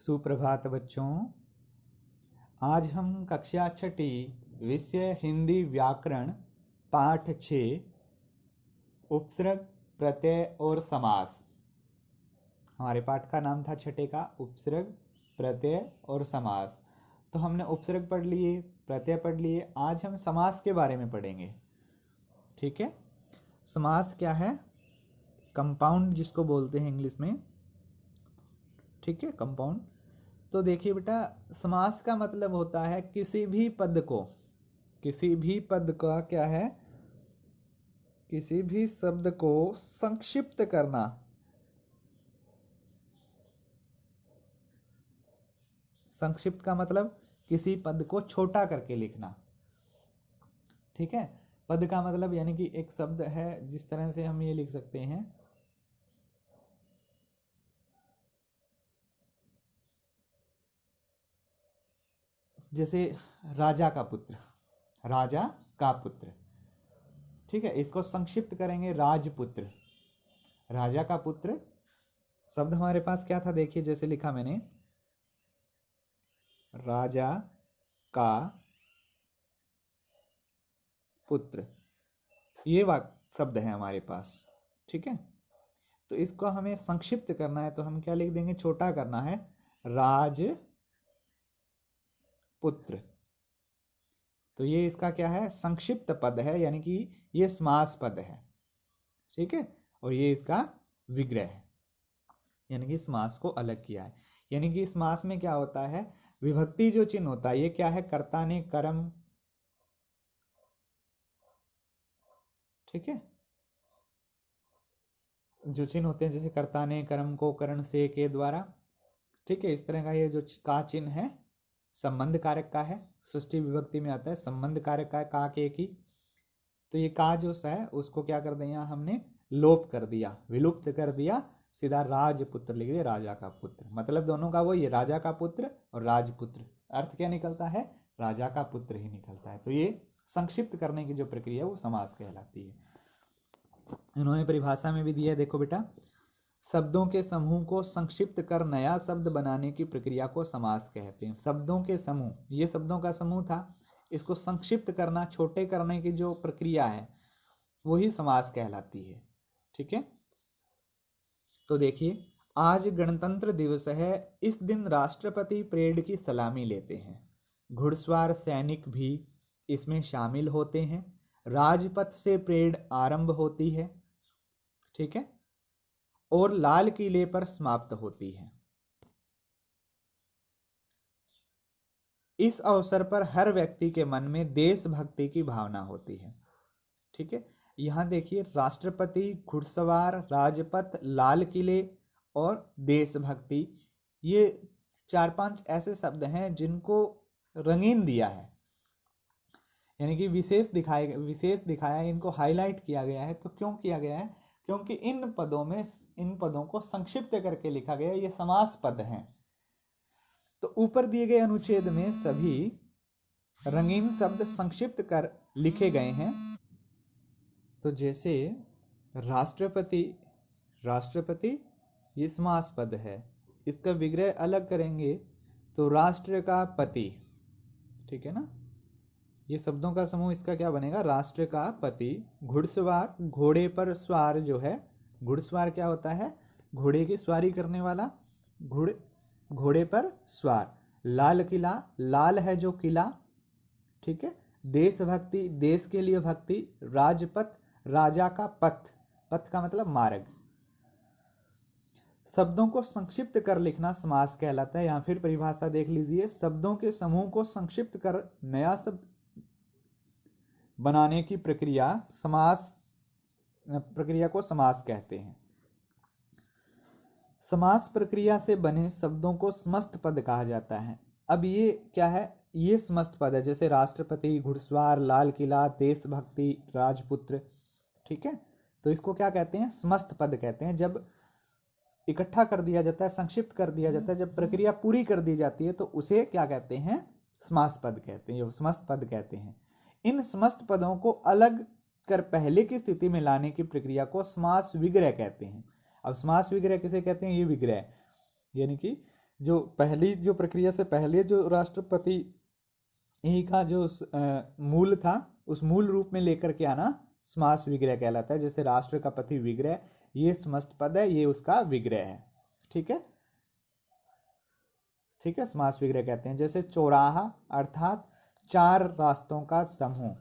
सुप्रभात बच्चों। आज हम कक्षा छठी विषय हिंदी व्याकरण पाठ 6 उपसर्ग प्रत्यय और समास। हमारे पाठ का नाम था छठे का उपसर्ग प्रत्यय और समास। तो हमने उपसर्ग पढ़ लिए, प्रत्यय पढ़ लिए। आज हम समास के बारे में पढ़ेंगे। ठीक है। समास क्या है? कंपाउंड जिसको बोलते हैं इंग्लिश में। ठीक है, कंपाउंड। तो देखिए बेटा, समास का मतलब होता है किसी भी पद का क्या है, किसी भी शब्द को संक्षिप्त करना। संक्षिप्त का मतलब किसी पद को छोटा करके लिखना। ठीक है। पद का मतलब यानी कि एक शब्द है, जिस तरह से हम ये लिख सकते हैं, जैसे राजा का पुत्र, राजा का पुत्र। ठीक है, इसको संक्षिप्त करेंगे राजपुत्र। राजा का पुत्र शब्द हमारे पास क्या था, देखिए जैसे लिखा मैंने, राजा का पुत्र। ये शब्द है हमारे पास। ठीक है। तो इसको हमें संक्षिप्त करना है, तो हम क्या लिख देंगे, छोटा करना है, राजपुत्र। तो ये इसका क्या है, संक्षिप्त पद है, यानी कि ये समास पद है। ठीक है। और ये इसका विग्रह है, यानी कि समास को अलग किया है। यानी कि समास में क्या होता है, विभक्ति जो चिन्ह होता है, ये क्या है, कर्ता ने कर्म। ठीक है। जो चिन्ह होते हैं, जैसे कर्ता ने कर्म को करण से के द्वारा। ठीक है। इस तरह का ये जो का चिन्ह है, संबंध कारक का है। षष्ठी विभक्ति में आता है, संबंध कारक का है, का के की। तो ये का जो है उसको क्या कर दिया हमने, लोप कर दिया, विलुप्त कर दिया, सीधा राजपुत्र लिख दिया, राजा का पुत्र। मतलब दोनों का वही है, राजा का पुत्र और राजपुत्र। अर्थ क्या निकलता है, राजा का पुत्र ही निकलता है। तो ये संक्षिप्त करने की जो प्रक्रिया है वो समास कहलाती है। इन्होंने परिभाषा में भी दिया है, देखो बेटा, शब्दों के समूह को संक्षिप्त कर नया शब्द बनाने की प्रक्रिया को समास कहते हैं। शब्दों के समूह, ये शब्दों का समूह था, इसको संक्षिप्त करना, छोटे करने की जो प्रक्रिया है वही समास कहलाती है। ठीक है। तो देखिए, आज गणतंत्र दिवस है। इस दिन राष्ट्रपति परेड की सलामी लेते हैं। घुड़सवार सैनिक भी इसमें शामिल होते हैं। राजपथ से परेड आरंभ होती है। ठीक है। और लाल किले पर समाप्त होती है। इस अवसर पर हर व्यक्ति के मन में देशभक्ति की भावना होती है। ठीक है। यहां देखिए, राष्ट्रपति, घुड़सवार, राजपथ, लाल किले और देशभक्ति, ये 4-5 ऐसे शब्द हैं जिनको रंगीन दिया है, यानी कि विशेष दिखाया है, इनको हाईलाइट किया गया है। तो क्यों किया गया है, क्योंकि इन पदों को संक्षिप्त करके लिखा गया है, ये समास पद हैं। तो ऊपर दिए गए अनुच्छेद में सभी रंगीन शब्द संक्षिप्त कर लिखे गए हैं। तो जैसे राष्ट्रपति, राष्ट्रपति ये समास पद है, इसका विग्रह अलग करेंगे तो राष्ट्र का पति। ठीक है ना, ये शब्दों का समूह, इसका क्या बनेगा, राष्ट्र का पति। घुड़सवार, घोड़े पर सवार जो है, घुड़सवार क्या होता है, घोड़े की सवारी करने वाला, घोड़े पर सवार। लाल किला, लाल है जो किला। ठीक है। देशभक्ति, देश के लिए भक्ति। राजपथ, राजा का पथ, पथ का मतलब मार्ग। शब्दों को संक्षिप्त कर लिखना समास कहलाता है। या फिर परिभाषा देख लीजिए, शब्दों के समूह को संक्षिप्त कर नया शब्द बनाने की प्रक्रिया को समास कहते हैं। समास प्रक्रिया से बने शब्दों को समस्त पद कहा जाता है। अब ये क्या है, ये समस्त पद है, जैसे राष्ट्रपति, घुड़सवार, लाल किला, देशभक्ति, राजपुत्र। ठीक है। तो इसको क्या कहते हैं, समस्त पद कहते हैं। जब इकट्ठा कर दिया जाता है, संक्षिप्त कर दिया जाता है, जब प्रक्रिया पूरी कर दी जाती है, तो उसे क्या कहते हैं, समास पद कहते हैं, समस्त पद कहते हैं। इन समस्त पदों को अलग कर पहले की स्थिति में लाने की प्रक्रिया को समास विग्रह कहते हैं। अब समास विग्रह किसे कहते हैं, ये विग्रह, यानी कि जो पहली जो प्रक्रिया से पहले जो राष्ट्रपति ही का जो मूल था, उस मूल रूप में लेकर के आना समास विग्रह कहलाता है। जैसे राष्ट्र का पति विग्रह, ये समस्त पद है, ये उसका विग्रह है। ठीक है, ठीक है, समास विग्रह कहते हैं। जैसे चौराहा अर्थात चार रास्तों का समूह।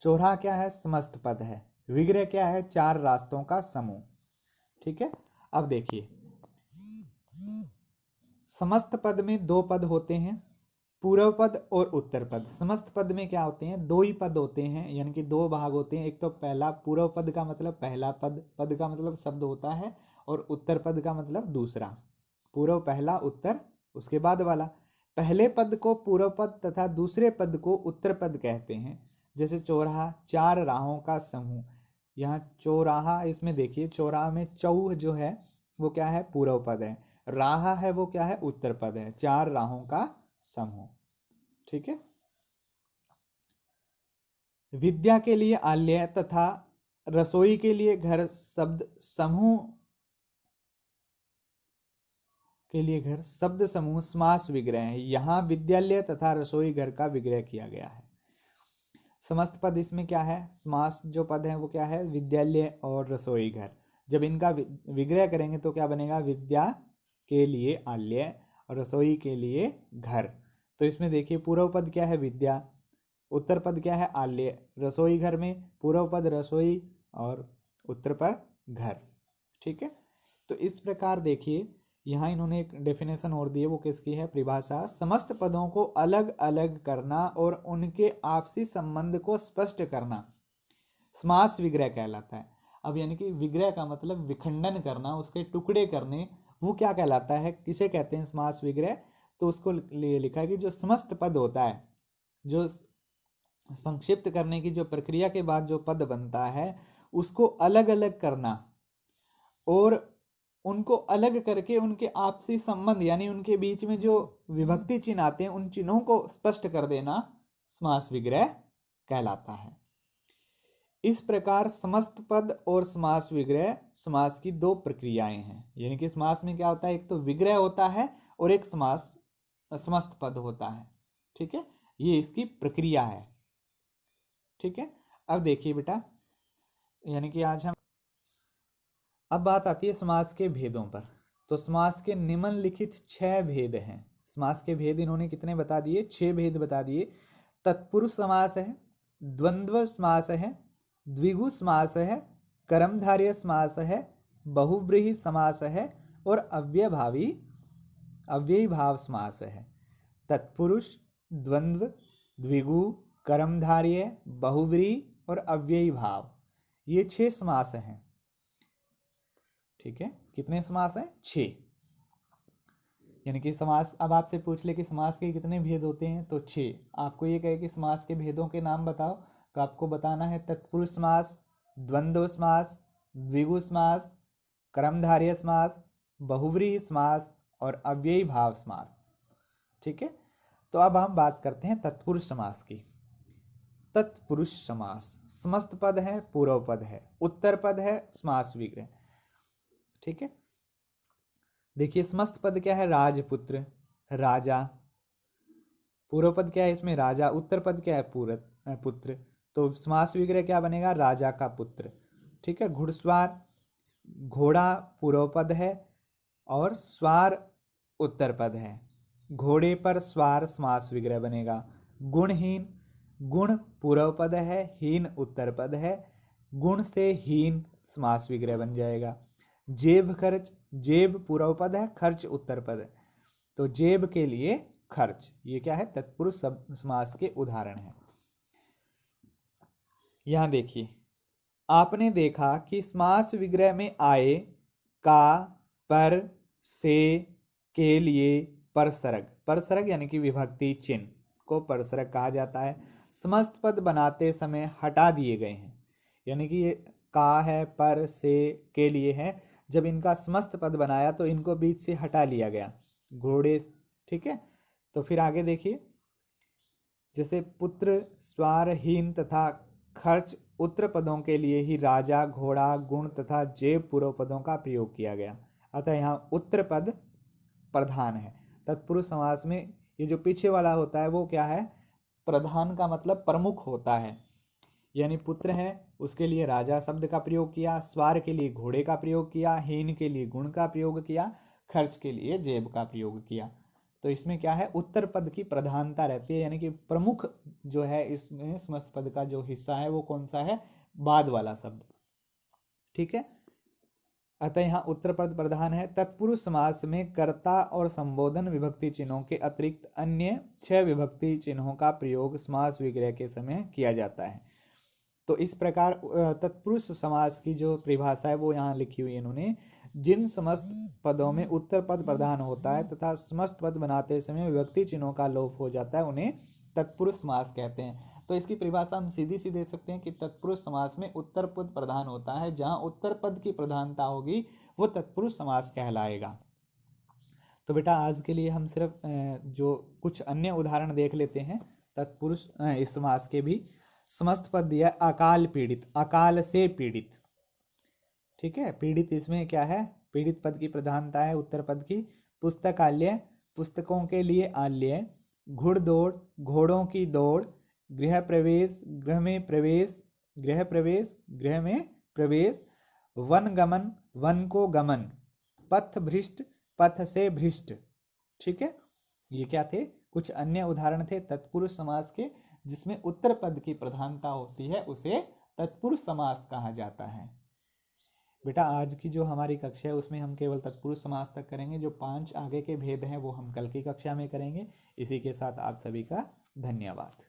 चौराहा क्या है? समस्त पद है। विग्रह क्या है? चार रास्तों का समूह। ठीक है, अब देखिए समस्त पद में दो पद होते हैं, पूर्व पद और उत्तर पद। समस्त पद में क्या होते हैं? दो ही पद होते हैं, यानी कि दो भाग होते हैं। एक तो पहला पूर्व पद का मतलब पहला पद, पद का मतलब शब्द होता है, और उत्तर पद का मतलब दूसरा। पूर्व पहला, उत्तर उसके बाद वाला। पहले पद को पूर्व पद तथा दूसरे पद को उत्तर पद कहते हैं। जैसे चौराहा, चार राहों का समूह। यहाँ चौराहा, इसमें देखिए चौराहा में चौ जो है वो क्या है? पूर्व पद है। राह है वो क्या है? उत्तर पद है। चार राहों का समूह। ठीक है, विद्या के लिए आलय तथा रसोई के लिए घर शब्द समूह के लिए घर शब्द समूह समास विग्रह है। यहाँ विद्यालय तथा रसोई घर का विग्रह किया गया है। समस्त पद इसमें क्या है? समास जो पद है वो क्या है? विद्यालय और रसोई घर। जब इनका विग्रह करेंगे तो क्या बनेगा? विद्या के लिए आलय और रसोई के लिए घर। तो इसमें देखिए पूर्व पद क्या है? विद्या, उत्तर पद क्या है? आलय। रसोई घर में पूर्व पद रसोई और उत्तर पद घर। ठीक है, तो इस प्रकार देखिए यहाँ इन्होंने एक डेफिनेशन और दी है, वो किसकी है? परिभाषा। समस्त पदों को अलग अलग करना और उनके आपसी संबंध को स्पष्ट करना समास विग्रह कहलाता है। अब यानी कि विग्रह का मतलब विखंडन करना, उसके टुकड़े करने, वो क्या कहलाता है? किसे कहते हैं समास विग्रह? तो उसको लिखा है कि जो समस्त पद होता है, जो संक्षिप्त करने की जो प्रक्रिया के बाद जो पद बनता है, उसको अलग अलग करना और उनको अलग करके उनके आपसी संबंध, यानी उनके बीच में जो विभक्ति चिन्ह आते हैं, उन चिन्हों को स्पष्ट कर देना समास विग्रह कहलाता है। इस प्रकार समस्त पद और समास विग्रह समास की दो प्रक्रियाएं हैं। यानी कि समास में क्या होता है? एक तो विग्रह होता है और एक समास समस्त पद होता है। ठीक है, ये इसकी प्रक्रिया है। ठीक है, अब देखिए बेटा, यानी कि आज हम अब बात आती है समास के भेदों पर। तो समास के निम्नलिखित 6 भेद हैं। समास के भेद इन्होंने कितने बता दिए? 6 भेद बता दिए। तत्पुरुष समास है, द्वंद्व समास है, द्विगु समास है, कर्मधारय समास है, बहुव्रीहि समास है और अव्ययी भाव समास है। तत्पुरुष, द्वंद्व, द्विगु, कर्मधारय, बहुव्रीहि और अव्ययी भाव, ये 6 समास हैं। ठीक है, कितने समास हैं? 6। यानी कि समास, अब आपसे पूछ ले कि समास के कितने भेद होते हैं, तो 6। आपको ये कहे कि समास के भेदों के नाम बताओ, तो आपको बताना है तत्पुरुष समास, द्वंद्व समास, द्विगु समास, कर्मधारय समास, बहुव्रीहि समास और अव्ययी भाव समास। ठीक है, तो अब हम बात करते हैं तत्पुरुष समास की। तत्पुरुष समास समस्त पद है, पूर्व पद है, उत्तर पद है, समास विग्रह। ठीक है, देखिए समस्त पद क्या है? राजपुत्र, राजा। पूर्व पद क्या है इसमें? राजा। उत्तर पद क्या है? पुत्र। तो समास विग्रह क्या बनेगा? राजा का पुत्र। ठीक है, घुड़सवार, घोड़ा पूर्व पद है और स्वार उत्तर पद है। घोड़े पर स्वार समास विग्रह बनेगा। गुणहीन, गुण पूर्व पद है, हीन उत्तर पद है, गुण से हीन समास विग्रह बन जाएगा। जेब खर्च, जेब पूर्व पद है, खर्च उत्तर पद है, तो जेब के लिए खर्च। ये क्या है? तत्पुरुष समास के उदाहरण है। यहां देखिए, आपने देखा कि समास विग्रह में आए, का, पर, से, के लिए परसरग, परसरग यानी कि विभक्ति चिन्ह को परसरग कहा जाता है, समस्त पद बनाते समय हटा दिए गए हैं। यानी कि ये का है, पर, से, के लिए है, जब इनका समस्त पद बनाया तो इनको बीच से हटा लिया गया। घोड़े, ठीक है, तो फिर आगे देखिए, जैसे पुत्र, स्वारहीन तथा खर्च उत्तर पदों के लिए ही राजा, घोड़ा, गुण तथा जेब पूर्व पदों का प्रयोग किया गया। अतः यहाँ उत्तर पद प्रधान है। तत्पुरुष समास में ये जो पीछे वाला होता है वो क्या है, प्रधान का मतलब प्रमुख होता है। यानी पुत्र है उसके लिए राजा शब्द का प्रयोग किया, स्वार के लिए घोड़े का प्रयोग किया, हीन के लिए गुण का प्रयोग किया, खर्च के लिए जेब का प्रयोग किया। तो इसमें क्या है, उत्तर पद की प्रधानता रहती है, यानी कि प्रमुख जो है इसमें समस्त पद का जो हिस्सा है वो कौन सा है, बाद वाला शब्द। ठीक है, अतः यहाँ उत्तर पद प्रधान है। तत्पुरुष समास में कर्ता और संबोधन विभक्ति चिन्हों के अतिरिक्त अन्य 6 विभक्ति चिन्हों का प्रयोग समास विग्रह के समय किया जाता है। तो इस प्रकार तत्पुरुष समास की जो परिभाषा है वो यहाँ लिखी हुई है इन्होंने। जिन समस्त पदों में उत्तर पद प्रधान होता है तथा समस्त पद बनाते समय विभक्ति चिन्हों का लोप हो जाता है उन्हें तत्पुरुष समास कहते हैं। तो इसकी परिभाषा हम सीधी सी दे सकते हैं कि तत्पुरुष समास में उत्तर पद प्रधान होता है, जहां उत्तर पद की प्रधानता होगी वो तत्पुरुष समास कहलाएगा। तो बेटा आज के लिए हम सिर्फ जो कुछ अन्य उदाहरण देख लेते हैं तत्पुरुष इस समास के भी। समस्त पद दिया अकाल पीड़ित, अकाल से पीड़ित। ठीक है, पीड़ित इसमें क्या है, पीड़ित पद की प्रधानता है उत्तर पद की। पुस्तकालय, पुस्तकों के लिए आलय। घुड़दौड़, घोड़ों की दौड़। गृह प्रवेश, गृह में प्रवेश, गृह प्रवेश, गृह में प्रवेश। वन गमन, वन को गमन। पथ भ्रष्ट, पथ से भ्रष्ट। ठीक है, ये क्या थे, कुछ अन्य उदाहरण थे तत्पुरुष समास के जिसमें उत्तर पद की प्रधानता होती है, उसे तत्पुरुष समास कहा जाता है। बेटा आज की जो हमारी कक्षा है उसमें हम केवल तत्पुरुष समास तक करेंगे, जो 5 आगे के भेद हैं वो हम कल की कक्षा में करेंगे। इसी के साथ आप सभी का धन्यवाद।